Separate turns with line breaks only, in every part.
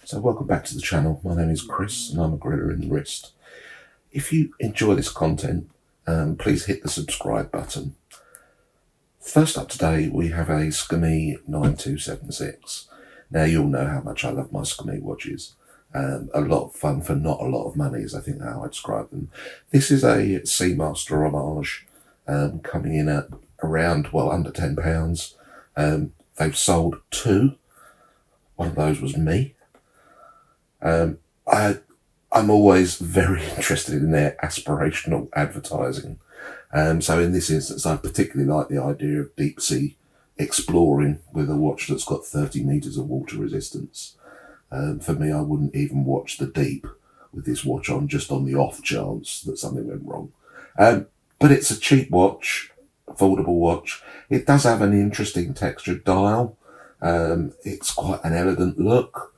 So welcome back to the channel. My name is Chris and I'm a griller in the wrist. If you enjoy this content, please hit the subscribe button. First up today, we have a Skmei 9276. Now you'll know how much I love my Skmei watches. A lot of fun for not a lot of money is I think how I describe them. This is a Seamaster homage, coming in at around, well, under £10. They've sold two. One of those was me. I'm always very interested in their aspirational advertising. So in this instance, I particularly like the idea of deep sea exploring with a watch that's got 30 meters of water resistance. For me, I wouldn't even watch the deep with this watch on, just on the off chance that something went wrong. But it's a cheap watch, affordable watch. It does have an interesting textured dial. It's quite an elegant look.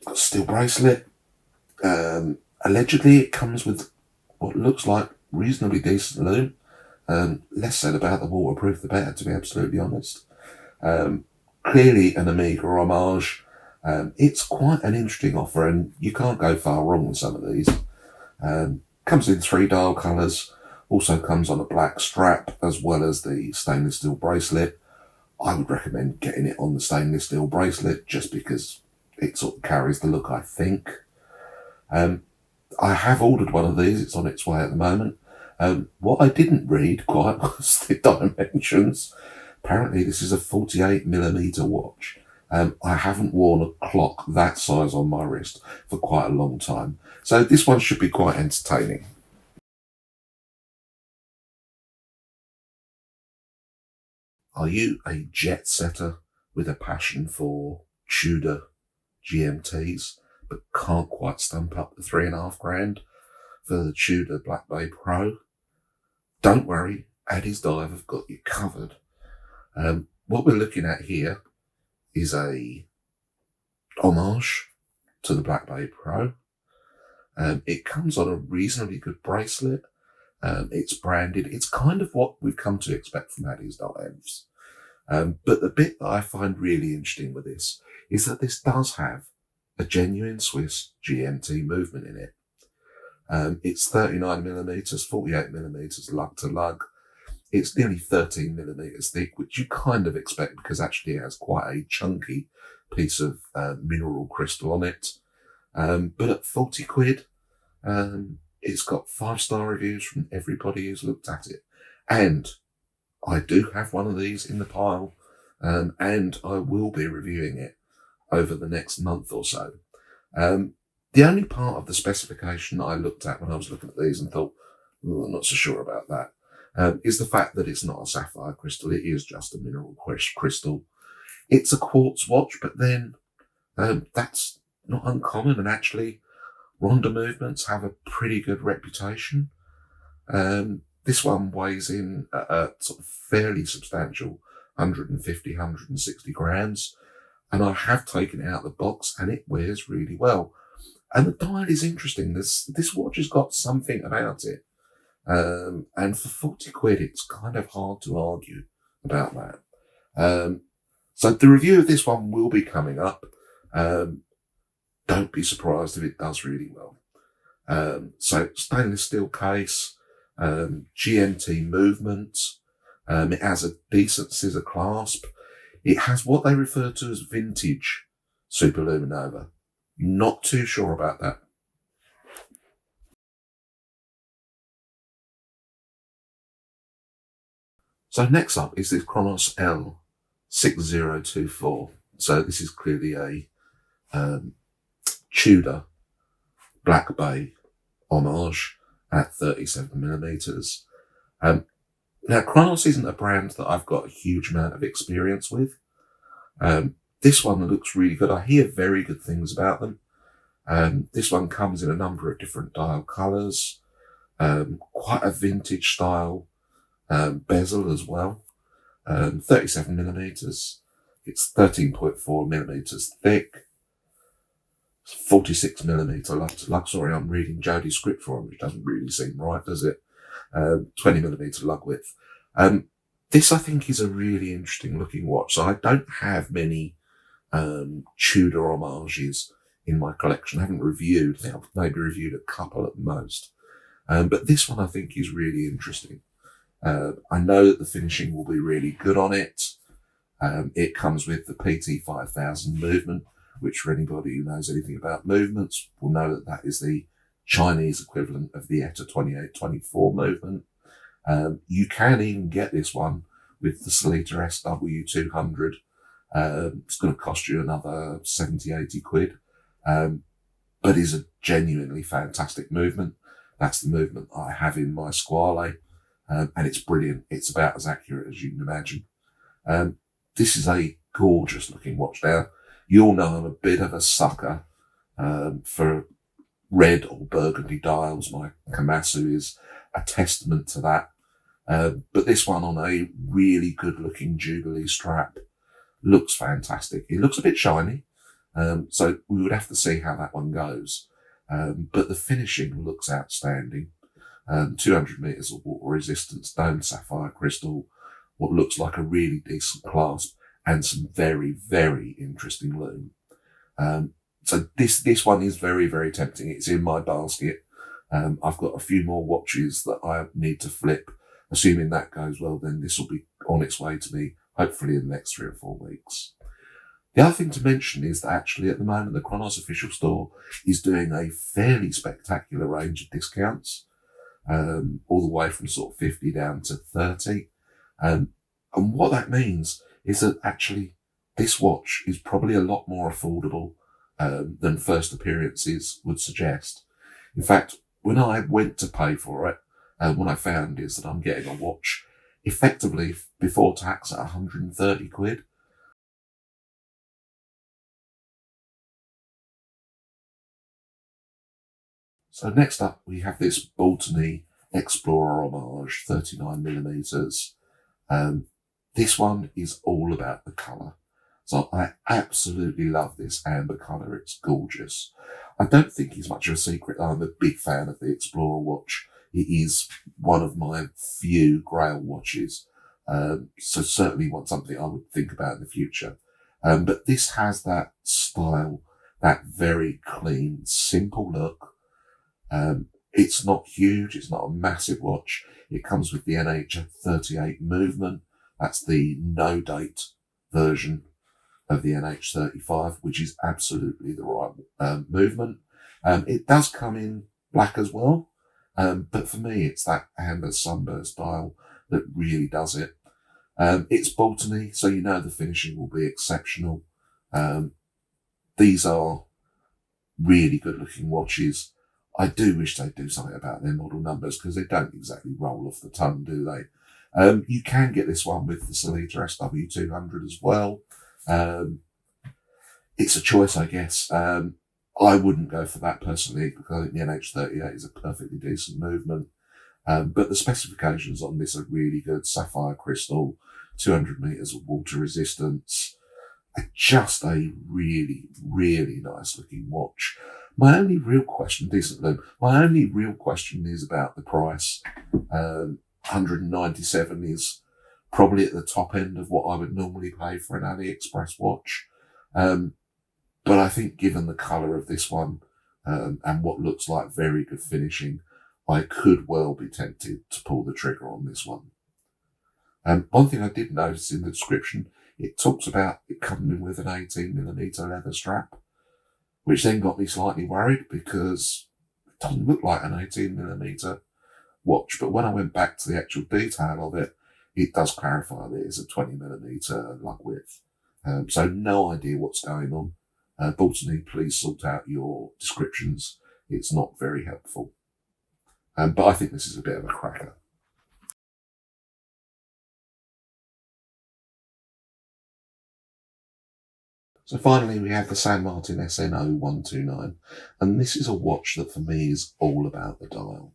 Got a steel bracelet. Allegedly it comes with what looks like reasonably decent lume. Less said about the waterproof the better, to be absolutely honest. Clearly an Omega homage. It's quite an interesting offer and you can't go far wrong with some of these. Comes in 3 dial colours. Also comes on a black strap as well as the stainless steel bracelet. I would recommend getting it on the stainless steel bracelet just because it sort of carries the look, I think. I have ordered one of these. It's on its way at the moment. What I didn't read quite was the dimensions. Apparently this is a 48mm watch. I haven't worn a clock that size on my wrist for quite a long time. So this one should be quite entertaining. Are you a jet setter with a passion for Chuda GMTs, but can't quite stump up the £3,500 for the Chuda Black Bay Pro? Don't worry, Addy's Dive have got you covered. What we're looking at here is a homage to the Black Bay Pro. It comes on a reasonably good bracelet. It's branded. It's kind of what we've come to expect from Addy's Dives. But the bit that I find really interesting with this is that this does have a genuine Swiss GMT movement in it. It's 39mm, 48mm lug to lug. It's nearly 13mm thick, which you kind of expect because actually it has quite a chunky piece of mineral crystal on it. But at 40 quid, it's got 5-star reviews from everybody who's looked at it. And I do have one of these in the pile, and I will be reviewing it over the next month or so. The only part of the specification that I looked at when I was looking at these and thought, I'm not so sure about that, is the fact that it's not a sapphire crystal. It is just a mineral crystal. It's a quartz watch, but then that's not uncommon, and actually Ronda movements have a pretty good reputation. This one weighs in at a sort of fairly substantial 150, 160 grams. And I have taken it out of the box and it wears really well. And the dial is interesting. This watch has got something about it. And for 40 quid, it's kind of hard to argue about that. So the review of this one will be coming up. Don't be surprised if it does really well. So stainless steel case, GMT movement. It has a decent scissor clasp. It has what they refer to as vintage superluminova. Not too sure about that. So next up is this Chronos L6024. So this is clearly a Chuda Black Bay homage at 37mm. Now, Chronos isn't a brand that I've got a huge amount of experience with. This one looks really good. I hear very good things about them. This one comes in a number of different dial colours, quite a vintage style bezel as well. 37mm. It's 13.4mm thick. 46mm lug. Sorry, I'm reading Jodie's script for him, which doesn't really seem right, does it? 20mm lug width. This, I think, is a really interesting looking watch. So I don't have many Tudor homages in my collection. I haven't reviewed. I think I've maybe reviewed a couple at most. But this one I think is really interesting. I know that the finishing will be really good on it. It comes with the PT5000 movement, which for anybody who knows anything about movements will know that that is the Chinese equivalent of the ETA 2824 movement. You can even get this one with the Sellita SW200. It's going to cost you another 70, 80 quid, but is a genuinely fantastic movement. That's the movement I have in my Squale, and it's brilliant. It's about as accurate as you can imagine. This is a gorgeous looking watch now. You all know I'm a bit of a sucker for red or burgundy dials. My Komatsu is a testament to that. But this one on a really good looking Jubilee strap looks fantastic. It looks a bit shiny, so we would have to see how that one goes. But the finishing looks outstanding. 200 meters of water resistance, domed sapphire crystal, what looks like a really decent clasp, and some very, very interesting loom. So this one is very, very tempting. It's in my basket. I've got a few more watches that I need to flip. Assuming that goes well, then this will be on its way to me, hopefully in the next 3 or 4 weeks. The other thing to mention is that actually at the moment, the Chronos official store is doing a fairly spectacular range of discounts, all the way from sort of 50 down to 30. And what that means is that actually this watch is probably a lot more affordable than first appearances would suggest. In fact, when I went to pay for it, what I found is that I'm getting a watch effectively before tax at 130 quid. So next up, we have this Baltany Explorer homage, 39mm. This one is all about the colour. So I absolutely love this amber colour. It's gorgeous. I don't think it's much of a secret that I'm a big fan of the Explorer watch. It is one of my few Grail watches. So certainly something I would think about in the future. But this has that style, that very clean, simple look. It's not huge. It's not a massive watch. It comes with the NH38 movement. That's the no date version of the NH35, which is absolutely the right movement. It does come in black as well. But for me, it's that amber sunburst dial that really does it. It's Baltany, so you know the finishing will be exceptional. These are really good looking watches. I do wish they'd do something about their model numbers because they don't exactly roll off the tongue, do they? You can get this one with the Sellita SW200 as well. It's a choice, I guess. I wouldn't go for that personally because I think the NH38 is a perfectly decent movement. But the specifications on this are really good. Sapphire crystal, 200 meters of water resistance. Just a really, really nice looking watch. My only real question, decent loom, my only real question is about the price. 197 is probably at the top end of what I would normally pay for an AliExpress watch. But I think given the colour of this one, and what looks like very good finishing, I could well be tempted to pull the trigger on this one. One thing I did notice in the description, it talks about it coming with an 18mm leather strap, which then got me slightly worried because it doesn't look like an 18mm watch. But when I went back to the actual detail of it, it does clarify that it's a 20mm lug width. So no idea what's going on. Baltany, please sort out your descriptions. It's not very helpful. But I think this is a bit of a cracker. So finally, we have the SanMartin SN0129, and this is a watch that for me is all about the dial.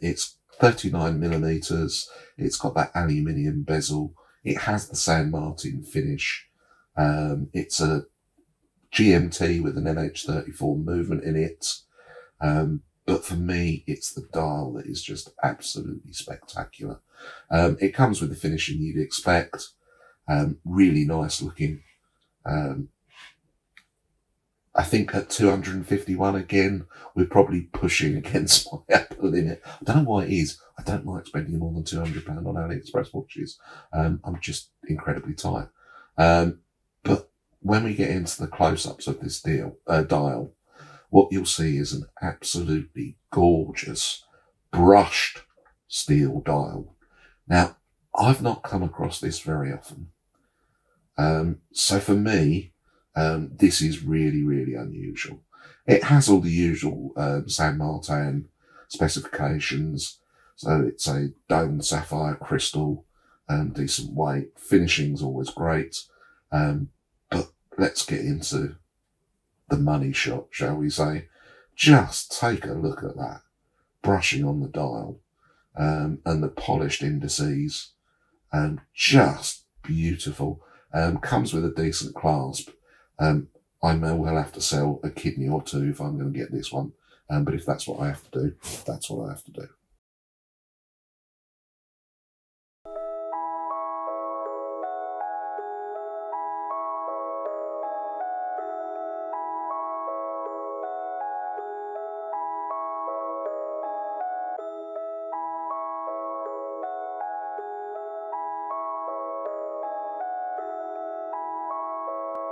It's 39mm, it's got that aluminium bezel, it has the SanMartin finish, it's a GMT with an NH34 movement in it, but for me, it's the dial that is just absolutely spectacular. It comes with the finishing you'd expect, really nice looking. I think at 251 again, we're probably pushing against my upper limit. I don't know why it is. I don't like spending more than £200 on AliExpress watches. I'm just incredibly tight. But when we get into the close-ups of this dial, what you'll see is an absolutely gorgeous brushed steel dial. Now, I've not come across this very often. So for me, this is really, really unusual. It has all the usual SanMartin specifications. So it's a domed sapphire crystal, decent weight. Finishing's always great. But let's get into the money shot, shall we say. Just take a look at that. Brushing on the dial, and the polished indices, just beautiful. Comes with a decent clasp. I may well have to sell a kidney or two if I'm going to get this one. But if that's what I have to do, that's what I have to do.